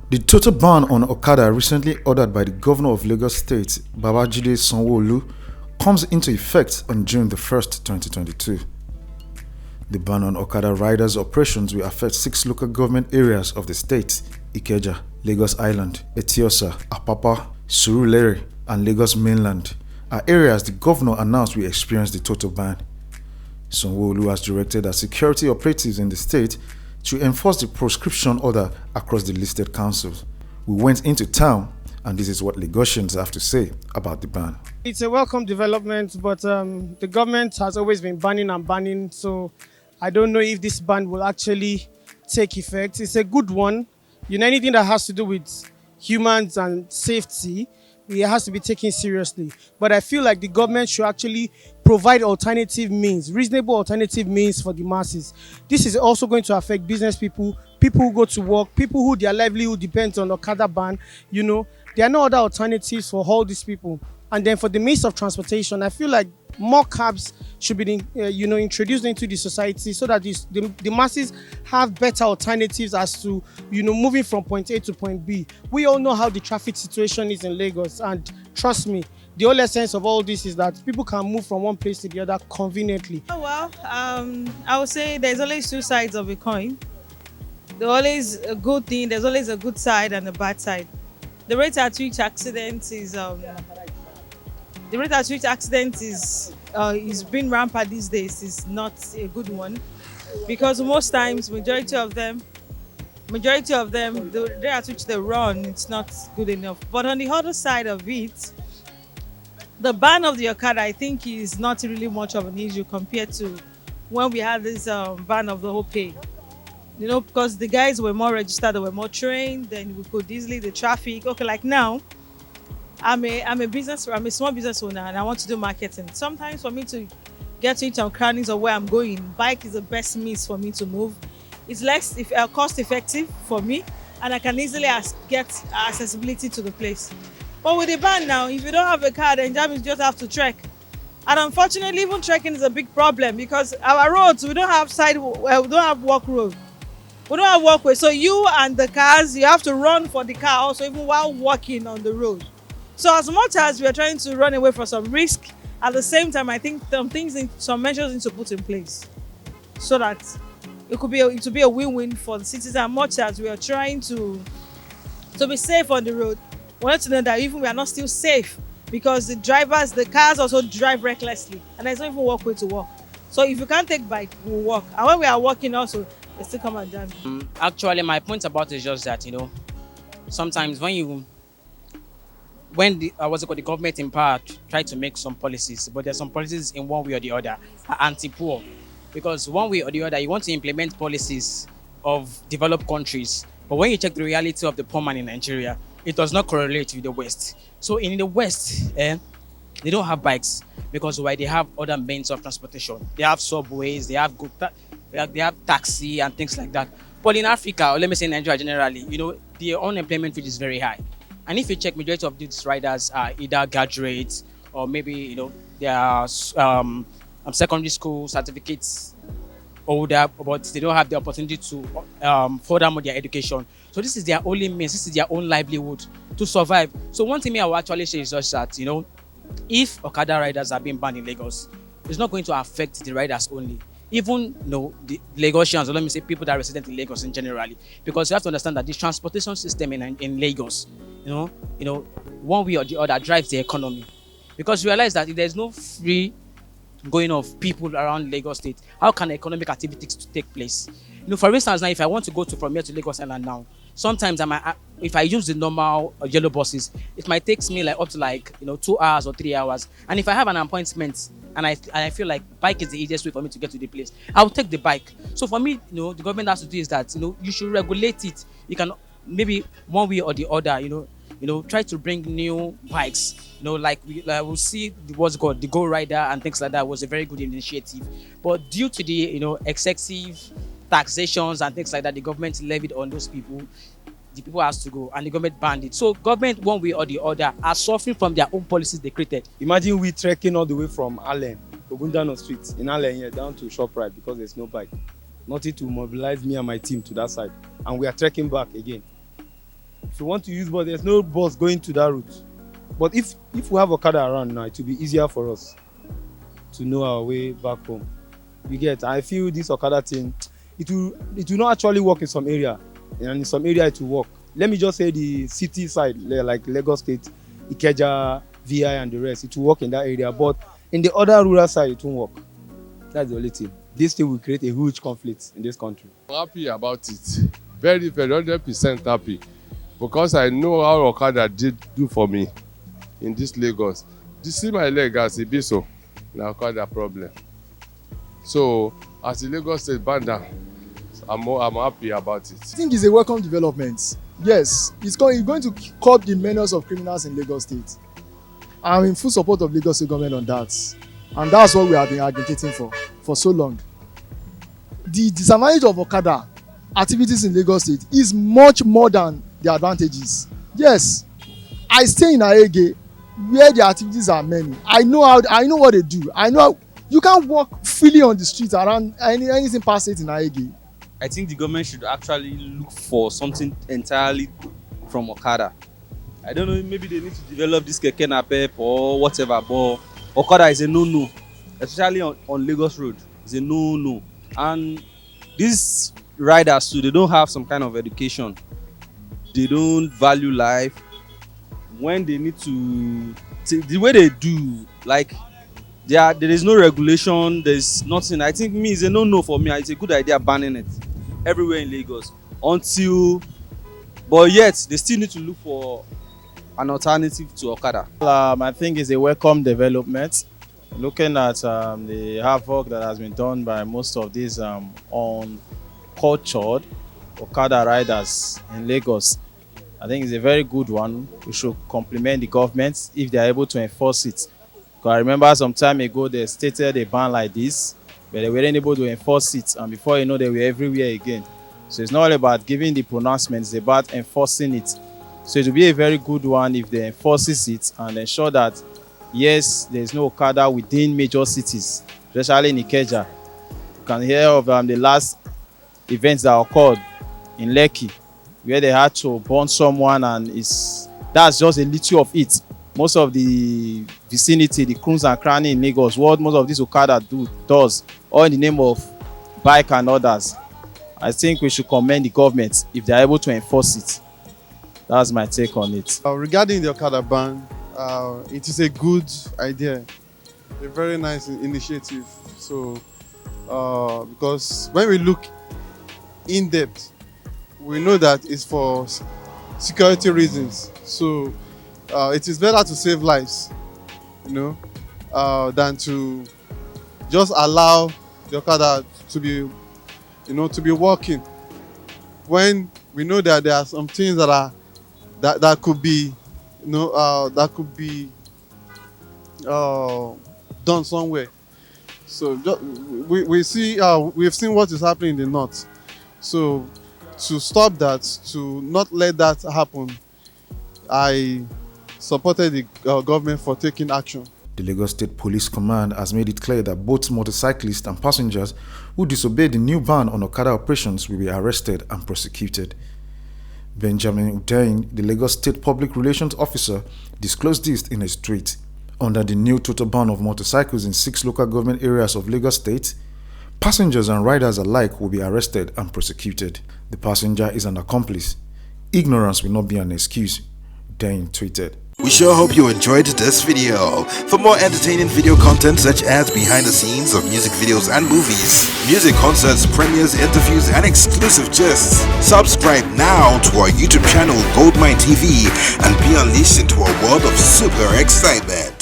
The total ban on Okada recently ordered by the governor of Lagos State, Babajide Sanwo-Olu, comes into effect on June the 1st, 2022. The ban on Okada riders' operations will affect 6 local government areas of the state: Ikeja, Lagos Island, Etiosa, Apapa, Surulere, and Lagos Mainland are areas the governor announced will experience the total ban. Sanwo-Olu has directed that security operatives in the state to enforce the proscription order across the listed councils. We went into town, and this is what Lagosians have to say about the ban. It's a welcome development, but the government has always been banning and banning, so I don't know if this ban will actually take effect. It's a good one. Anything that has to do with humans and safety, it has to be taken seriously. But I feel like the government should actually provide alternative means, reasonable alternative means for the masses. This is also going to affect business people, people who go to work, people who their livelihood depends on Okada ban. There are no other alternatives for all these people. And then for the means of transportation, I feel like more cabs should be introduced into the society so that the masses have better alternatives as to moving from point A to point B. We all know how the traffic situation is in Lagos, and trust me, the whole essence of all this is that people can move from one place to the other conveniently. Oh, well, I would say there's always two sides of a coin. There's always a good thing, there's always a good side and a bad side. The rate at which accidents is being rampant these days is not a good one, because most times majority of them the rate at which they run, it's not good enough. But on the other side of it, the ban of the Okada, I think, is not really much of an issue compared to when we had this ban of the whole pay. Because the guys were more registered, they were more trained, then we could easily the traffic. Okay, like now, I'm a small business owner and I want to do marketing. Sometimes for me to get to each and crannies of where I'm going, bike is the best means for me to move. It's less cost effective for me, and I can easily get accessibility to the place. But with the ban now, if you don't have a car, then that means you just have to trek. And unfortunately, even trekking is a big problem because our roads, we don't have we don't have walk road. We don't have walkway. So you and the cars, you have to run for the car also, even while walking on the road. So as much as we are trying to run away from some risk, at the same time, I think some measures need to put in place so that it will be a win-win for the citizens. As much as we are trying to be safe on the road, we want to know that even we are not still safe because the cars also drive recklessly, and there's not even walkway to walk. So if you can't take bike, we'll walk. And when we are walking also, they still come and jam. Actually, my point about it is just that, sometimes when the government in power try to make some policies, but there's some policies in one way or the other are anti-poor, because one way or the other you want to implement policies of developed countries, but when you check the reality of the poor man in Nigeria, it does not correlate with the West. So in the West, they don't have bikes because why? They have other means of transportation. They have subways, they have taxi and things like that. But in Africa, or let me say Nigeria generally, the unemployment rate is very high. And if you check, majority of these riders are either graduates or maybe they are secondary school certificates older, but they don't have the opportunity to further their education. So this is their only means, this is their own livelihood to survive. So one thing I will actually say is just that, if Okada riders are being banned in Lagos, it's not going to affect the riders only. Even the Lagosians, or let me say people that are resident in Lagos in generally, because you have to understand that the transportation system in Lagos, one way or the other drives the economy. Because you realize that if there's no free going of people around Lagos State, how can economic activities take place? For instance, now if I want to go from here to Lagos Island now, sometimes if I use the normal yellow buses, it might take me up to 2 hours or 3 hours. And if I have an appointment and I feel like bike is the easiest way for me to get to the place, I'll take the bike. So for me, the government has to do is that you should regulate it. You can maybe one way or the other, try to bring new bikes. We'll see what's called the Go Rider and things like that was a very good initiative. But due to the excessive taxations and things like that the government levied on those people, the people has to go and the government banned it. So government, one way or the other, are suffering from their own policies they created. Imagine we trekking all the way from Allen, Ogundano Street in Allen here down to ShopRite because there's no bike. Nothing to mobilize me and my team to that side. And we are trekking back again. So want to use bus, there's no bus going to that route. But if we have Okada around now, it will be easier for us to know our way back home. You get? I feel this Okada thing, it will not actually work in some area, and in some area it will work. Let me just say the city side, like Lagos State, Ikeja, VI, and the rest, it will work in that area. But in the other rural side, it won't work. That's the only thing. This thing will create a huge conflict in this country. I'm happy about it. Very, very 100% happy. Because I know how Okada did do for me in this Lagos. You see my leg as a biso, now Okada problem. So, as a Lagos State banda, I'm happy about it. I think it's a welcome development. Yes, it's going to curb the menace of criminals in Lagos State. I'm in full support of Lagos State government on that. And that's what we have been agitating for so long. The disadvantage of Okada activities in Lagos State is much more than the advantages. Yes, I stay in Agege where the activities are many. I know what they do. I know how, you can't walk freely on the streets around anything past it in Agege. I think the government should actually look for something entirely from Okada. I don't know, maybe they need to develop this keke napep or whatever, but Okada is a no-no, especially on Lagos Road. It's a no-no. And these riders too, they don't have some kind of education. They don't value life. When they need to, the way they do, like there is no regulation, there's nothing. I think it's a no-no for me. It's a good idea banning it everywhere in Lagos but yet they still need to look for an alternative to Okada. I think it's a welcome development. Looking at the havoc that has been done by most of these uncultured Okada riders in Lagos, I think it's a very good one. We should compliment the government if they are able to enforce it. Because I remember some time ago they stated a ban like this, but they weren't able to enforce it, and before you know they were everywhere again. So it's not all about giving the pronouncements, it's about enforcing it. So it will be a very good one if they enforces it and ensure that yes, there's no Okada within major cities, especially in Ikeja. You can hear of the last events that occurred in Lekki, where they had to burn someone, and that's just a little of it. Most of the vicinity, the crooms and cranny in Lagos, what most of this Okada does, all in the name of bike and others. I think we should commend the government if they are able to enforce it. That's my take on it. Regarding the Okada ban, it is a good idea, a very nice initiative. So, because when we look in depth, we know that it's for security reasons. So, it is better to save lives, than to just allow the Okada to be, to be working. When we know that there are some things that could be, done somewhere. So we've seen what is happening in the north. So to stop that, to not let that happen, I supported the government for taking action. The Lagos State Police Command has made it clear that both motorcyclists and passengers who disobey the new ban on Okada operations will be arrested and prosecuted. Benjamin Udain, the Lagos State Public Relations Officer, disclosed this in a tweet. Under the new total ban of motorcycles in 6 local government areas of Lagos State, passengers and riders alike will be arrested and prosecuted. The passenger is an accomplice. Ignorance will not be an excuse, Udain tweeted. We sure hope you enjoyed this video. For more entertaining video content such as behind the scenes of music videos and movies, music concerts, premieres, interviews, and exclusive gists, subscribe now to our YouTube channel GoldmyneTV and be unleashed into a world of super excitement.